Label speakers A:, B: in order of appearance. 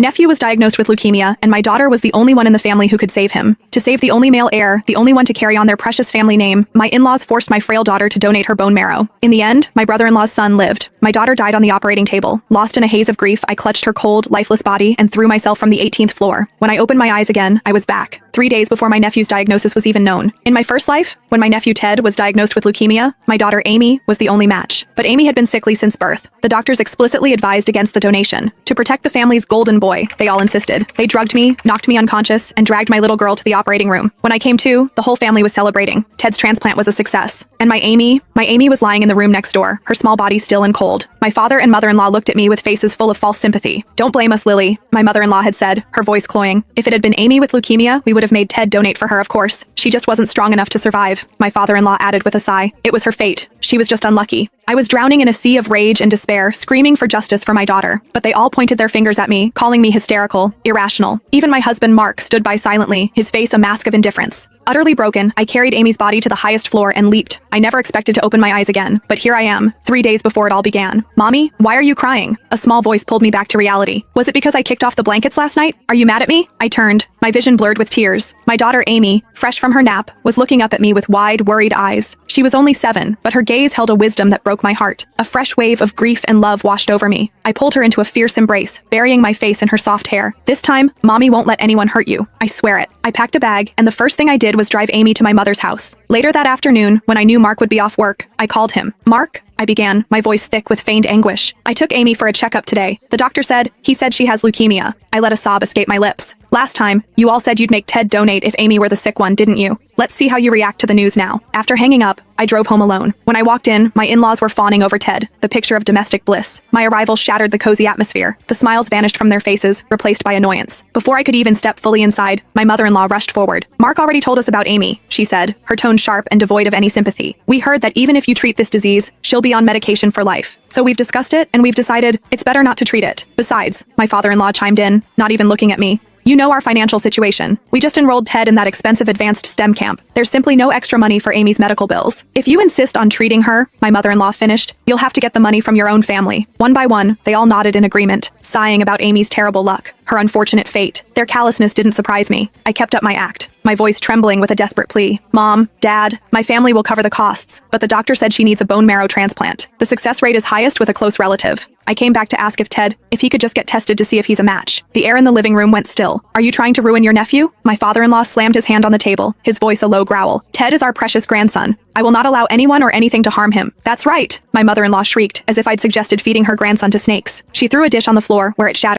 A: Nephew was diagnosed with leukemia, and my daughter was the only one in the family who could save him. To save the only male heir, the only one to carry on their precious family name, my in-laws forced my frail daughter to donate her bone marrow. In the end, my brother-in-law's son lived. My daughter died on the operating table. Lost in a haze of grief, I clutched her cold, lifeless body and threw myself from the 18th floor. When I opened my eyes again, I was back. 3 days before my nephew's diagnosis was even known. In my first life, when my nephew Ted was diagnosed with leukemia, my daughter Amy was the only match. But Amy had been sickly since birth. The doctors explicitly advised against the donation. To protect the family's golden boy, they all insisted. They drugged me, knocked me unconscious, and dragged my little girl to the operating room. When I came to, the whole family was celebrating. Ted's transplant was a success. And my Amy was lying in the room next door, her small body still and cold. My father and mother-in-law looked at me with faces full of false sympathy. "Don't blame us, Lily," my mother-in-law had said, her voice cloying. "If it had been Amy with leukemia, we would have made Ted donate for her, of course. She just wasn't strong enough to survive." My father-in-law added with a sigh. "It was her fate. She was just unlucky." I was drowning in a sea of rage and despair, screaming for justice for my daughter. But they all pointed their fingers at me, calling me hysterical, irrational. Even my husband, Mark, stood by silently, his face a mask of indifference. Utterly broken, I carried Amy's body to the highest floor and leaped. I never expected to open my eyes again, but here I am, 3 days before it all began. "Mommy, why are you crying?" A small voice pulled me back to reality. "Was it because I kicked off the blankets last night? Are you mad at me?" I turned, my vision blurred with tears. My daughter Amy, fresh from her nap, was looking up at me with wide, worried eyes. She was only 7, but her gaze held a wisdom that broke my heart. A fresh wave of grief and love washed over me. I pulled her into a fierce embrace, burying my face in her soft hair. "This time, Mommy won't let anyone hurt you. I swear it." I packed a bag, and the first thing I did was drive Amy to my mother's house. Later that afternoon, when I knew Mark would be off work, I called him. "Mark?" I began, my voice thick with feigned anguish. "I took Amy for a checkup today. The doctor said she has leukemia." I let a sob escape my lips. "Last time, you all said you'd make Ted donate if Amy were the sick one, didn't you? Let's see how you react to the news now." After hanging up, I drove home alone. When I walked in, my in-laws were fawning over Ted, the picture of domestic bliss. My arrival shattered the cozy atmosphere. The smiles vanished from their faces, replaced by annoyance. Before I could even step fully inside, my mother-in-law rushed forward. "Mark already told us about Amy," she said, her tone sharp and devoid of any sympathy. "We heard that even if you treat this disease, she'll be on medication for life. So we've discussed it, and we've decided it's better not to treat it. Besides," my father-in-law chimed in, not even looking at me, "you know our financial situation. We just enrolled Ted in that expensive advanced STEM camp. There's simply no extra money for Amy's medical bills. If you insist on treating her," my mother-in-law finished, "you'll have to get the money from your own family." One by one, they all nodded in agreement, sighing about Amy's terrible luck, her unfortunate fate. Their callousness didn't surprise me. I kept up my act, my voice trembling with a desperate plea. "Mom, Dad, my family will cover the costs, but the doctor said she needs a bone marrow transplant. The success rate is highest with a close relative." I came back to ask if he could just get tested to see if he's a match. The air in the living room went still. "Are you trying to ruin your nephew?" My father-in-law slammed his hand on the table, his voice a low growl. "Ted is our precious grandson. I will not allow anyone or anything to harm him." "That's right," my mother-in-law shrieked, as if I'd suggested feeding her grandson to snakes. She threw a dish on the floor, where it shattered.